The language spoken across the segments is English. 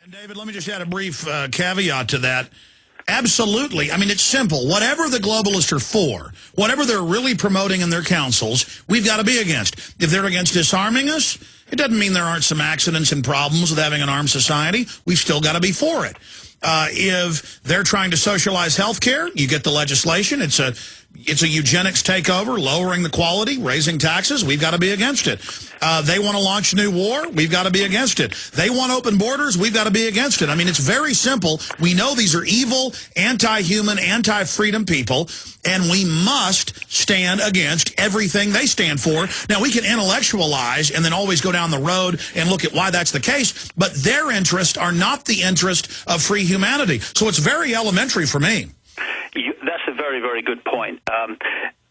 And David, let me just add a brief caveat to that. Absolutely. I mean, it's simple. Whatever the globalists are for, whatever they're really promoting in their councils, we've got to be against. If they're against disarming us, it doesn't mean there aren't some accidents and problems with having an armed society. We've still got to be for it. If they're trying to socialize health care, you get the legislation. It's a eugenics takeover, lowering the quality, raising taxes. We've got to be against it. They want to launch a new war. We've got to be against it. They want open borders. We've got to be against it. I mean, it's very simple. We know these are evil, anti-human, anti-freedom people, and we must stand against everything they stand for. Now, we can intellectualize and then always go down the road and look at why that's the case, but their interests are not the interest of free humanity. So it's very elementary for me. That's a very, very good point.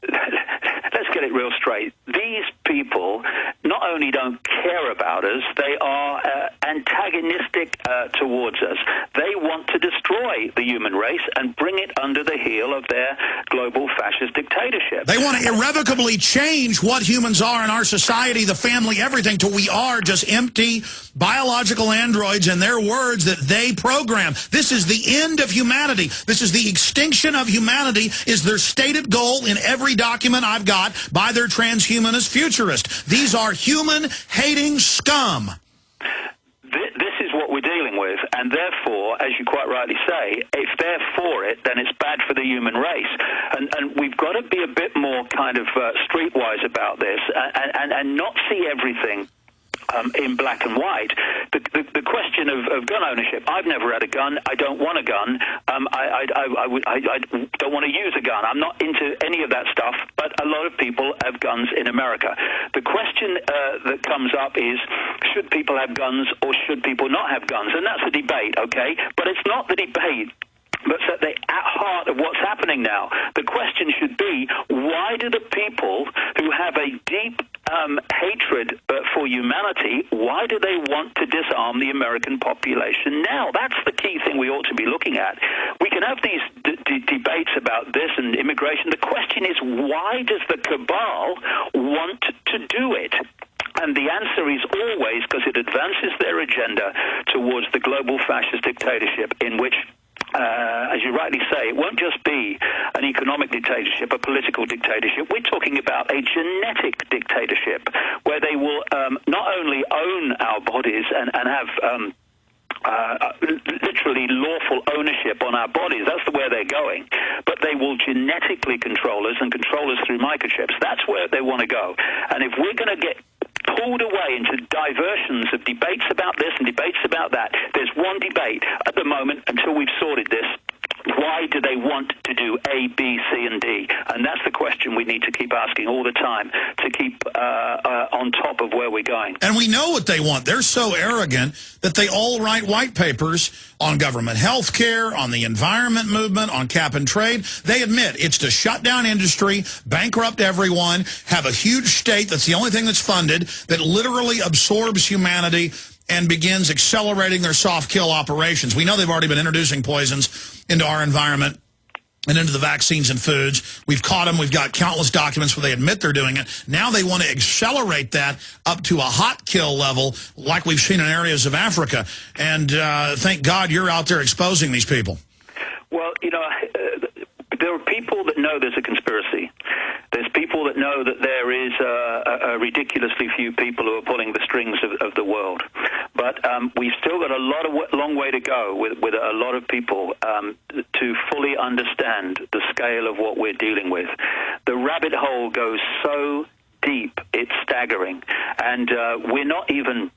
Let's get it real straight. These people not only don't care about us, they are antagonistic towards us. They want to destroy the human race and bring it under the heel of their global fascist dictatorship. They want to irrevocably change what humans are in our society, the family, everything, till we are just empty biological androids, in their words, that they program. This is the end of humanity. This is the extinction of humanity, is their stated goal in every document I've got by their transhumanist futurists. These are human-hating scum. This is what we're dealing with, and therefore, as you quite rightly say, if they're for it, then it's bad for the human race. And we've got to be a bit more kind of streetwise about this and not see everything in black and white. The question of gun ownership, I've never had a gun. I don't want a gun. I don't want to use a gun. I'm not into any of that stuff, but a lot of people have guns in America. The question that comes up is, should people have guns or should people not have guns? And that's a debate, okay? But it's not the debate that's at the heart of what's happening now. The question should be, why do the people who have a deep hatred for humanity, why do they want to disarm the American population now? That's the key thing we ought to be looking at. We can have these debates about this and immigration. The question is, why does the cabal want to do it? And the answer is always because it advances their agenda towards the global fascist dictatorship, in which, as you rightly say, it won't just be an economic dictatorship, a political dictatorship. We're talking about a genetic dictatorship where they will not only own our bodies and have literally lawful ownership on our bodies. That's where they're going. But they will genetically control us and control us through microchips. That's where they want to go. And if we're going to get pulled away into diversions of debates about this and debates about that, there's one debate at the moment until we've sorted this. Why do they want to do A, B, C, and D? And that's the question we need to keep asking all the time to keep on top of where we're going. And we know what they want. They're so arrogant that they all write white papers on government health care, on the environment movement, on cap and trade. They admit it's to shut down industry, bankrupt everyone, have a huge state that's the only thing that's funded, that literally absorbs humanity and begins accelerating their soft kill operations. We know they've already been introducing poisons into our environment and into the vaccines and foods. We've caught them. We've got countless documents where they admit they're doing it. Now they want to accelerate that up to a hot kill level like we've seen in areas of Africa. And thank God you're out there exposing these people. Well, you know, there are people that know there's a conspiracy. There's people that know that there is a ridiculously few people who are pulling the strings of the world. But we've still got a long way to go with a lot of people to fully understand the scale of what we're dealing with. The rabbit hole goes so deep, it's staggering. And we're not even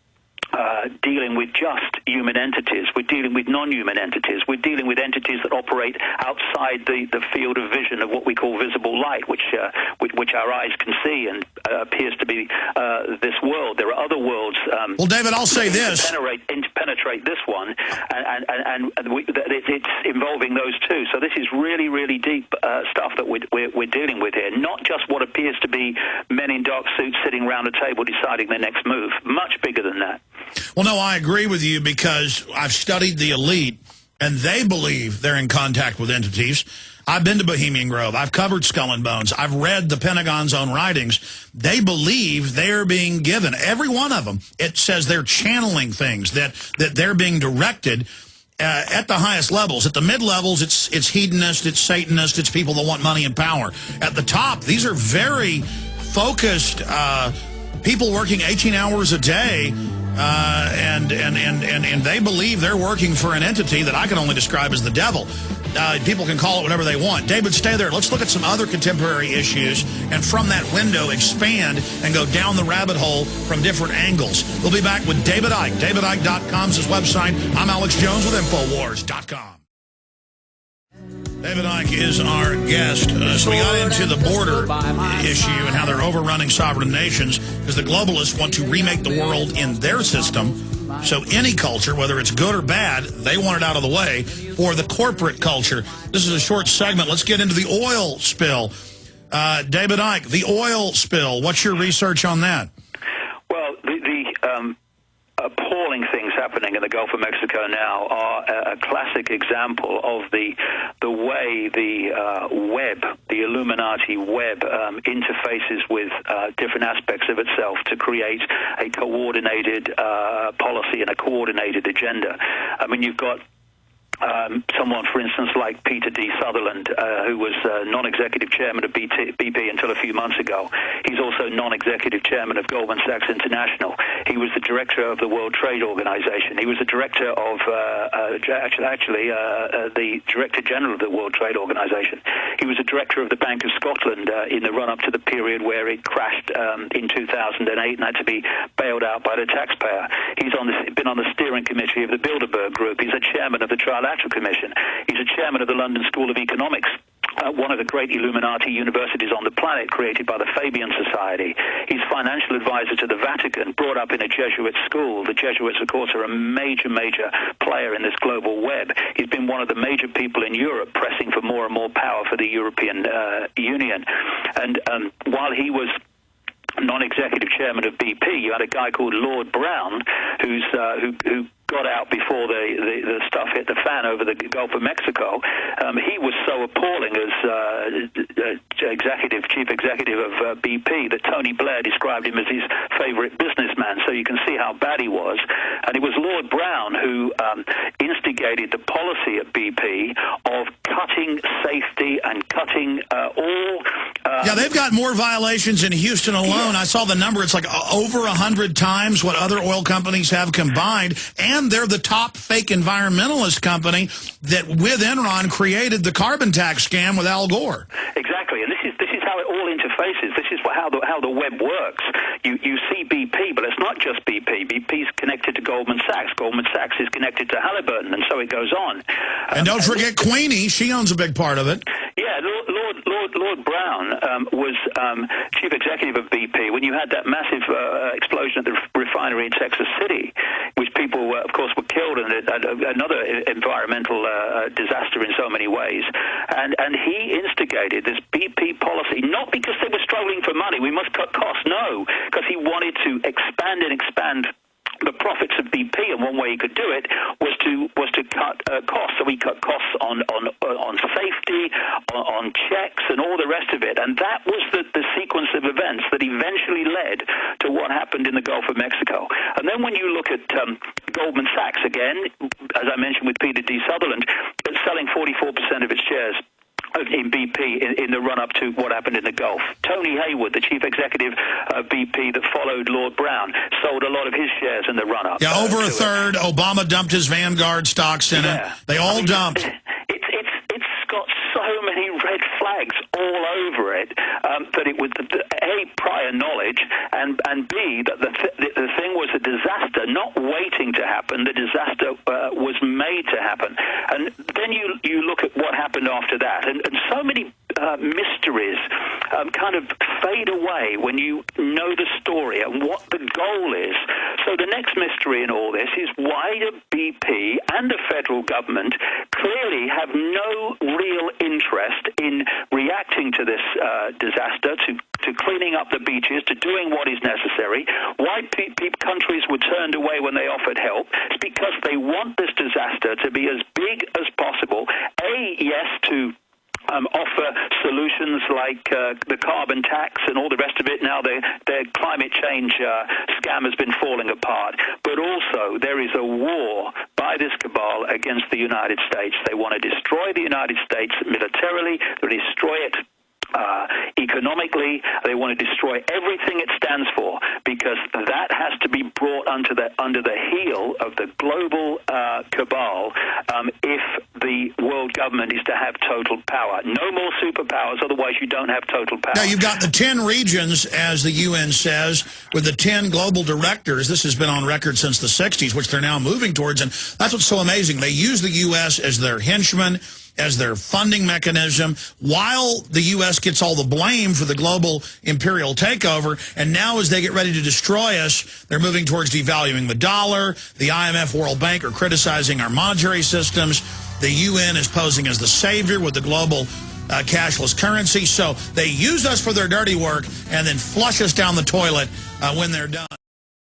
dealing with just human entities. We're dealing with non-human entities. We're dealing with entities that operate outside the field of vision of what we call visible light, which our eyes can see and appears to be this world. There are other worlds. Well, David, I'll say this. Penetrate this one, and it's involving those two. So this is really, really deep stuff that we're dealing with here. Not just what appears to be men in dark suits sitting around a table deciding their next move. Much bigger than that. Well, no, I agree with you because I've studied the elite, and they believe they're in contact with entities. I've been to Bohemian Grove. I've covered Skull and Bones. I've read the Pentagon's own writings. They believe they're being given, every one of them. It says they're channeling things, that they're being directed at the highest levels. At the mid-levels, it's hedonist, it's Satanist, it's people that want money and power. At the top, these are very focused people working 18 hours a day, and they believe they're working for an entity that I can only describe as the devil. People can call it whatever they want. David, stay there. Let's look at some other contemporary issues, and from that window, expand and go down the rabbit hole from different angles. We'll be back with David Icke. DavidIcke.com is his website. I'm Alex Jones with Infowars.com. David Icke is our guest. So we got into the border issue and how they're overrunning sovereign nations because the globalists want to remake the world in their system. So any culture, whether it's good or bad, they want it out of the way for the corporate culture. This is a short segment. Let's get into the oil spill. David Icke, the oil spill. What's your research on that? Well, the appalling things happening in the Gulf of Mexico now are a classic example of the way the web, the Illuminati web, interfaces with different aspects of itself to create a coordinated policy and a coordinated agenda. I mean, you've got someone, for instance, like Peter D. Sutherland, who was non-executive chairman of BP until a few months ago. He's also non-executive chairman of Goldman Sachs International. He was the director of the World Trade Organization. He was the director of, the Director General of the World Trade Organization. He was the director of the Bank of Scotland in the run-up to the period where it crashed in 2008 and had to be bailed out by the taxpayer. He's been on the steering committee of the Bilderberg Group. He's a chairman of the Trilateral Commission. He's a chairman of the London School of Economics, one of the great Illuminati universities on the planet, created by the Fabian Society. He's financial advisor to the Vatican, brought up in a Jesuit school. The Jesuits, of course, are a major player in this global web. He's been one of the major people in Europe pressing for more and more power for the European Union. And while he was non-executive chairman of BP, you had a guy called Lord Brown, who got out before the stuff hit the fan over the Gulf of Mexico. He was so appalling as chief executive of BP that Tony Blair described him as his favorite businessman, so you can see how bad he was. And it was Lord Brown who instigated the policy at BP of cutting safety and cutting all... yeah, they've got more violations in Houston alone. Yeah. I saw the number. It's like over 100 times what other oil companies have combined. And they're the top fake environmentalist company that, with Enron, created the carbon tax scam with Al Gore. Exactly, and this is how it all interfaces. This is how the web works. You see BP, but it's not just BP. BP's connected to Goldman Sachs. Goldman Sachs is connected to Halliburton, and so it goes on. And don't forget Queenie. She owns a big part of it. Yeah, Lord Brown was chief executive of BP when you had that massive explosion at the refinery in Texas City, which people, of course, were killed, and another environmental disaster in so many ways. And he instigated this BP policy, not because they were struggling for money, we must cut costs, no, because he wanted to expand the profits of BP, and one way he could do it was to cut costs. So he cut costs on safety, on checks, and all the rest of it. And that was the sequence of events that eventually led to what happened in the Gulf of Mexico. And then when you look at Goldman Sachs, again, as I mentioned with Peter D. Sutherland, it's selling 44% of its shares in BP in the run-up to what happened in the Gulf. Tony Hayward, the chief executive of BP that followed Lord Brown, sold a lot of his shares in the run-up. Yeah, over a third. Obama dumped his Vanguard stocks in it. They all dumped. It's got so many red flags all over it that it was, A, prior knowledge, and B, that the thing was a disaster, not waiting to happen. The disaster was made to happen. And then you look at what happened after that, and so many mysteries kind of fade away when you know the story and what the goal is. So the next mystery in all this is why do BP and the federal government clearly have no real interest in reacting to this disaster, to cleaning up the beaches, to doing what is necessary. Why countries were turned away when they offered help? It's because they want this disaster to be as big as possible. A, yes, to offer solutions like the carbon tax and all the rest of it. Now their climate change scam has been falling apart. But also there is a war by this cabal against the United States. They want to destroy the United States militarily. They destroy it economically. They want to destroy everything it stands for, because that has to be brought under the heel of the global cabal if the world government is to have total power. No more superpowers, otherwise you don't have total power. Now, you've got the 10 regions, as the UN says, with the 10 global directors. This has been on record since the 60s, which they're now moving towards, and that's what's so amazing. They use the U.S. as their henchman, as their funding mechanism, while the U.S. gets all the blame for the global imperial takeover. And now as they get ready to destroy us, they're moving towards devaluing the dollar. The IMF, World Bank are criticizing our monetary systems. The UN is posing as the savior with the global cashless currency. So they use us for their dirty work and then flush us down the toilet when they're done.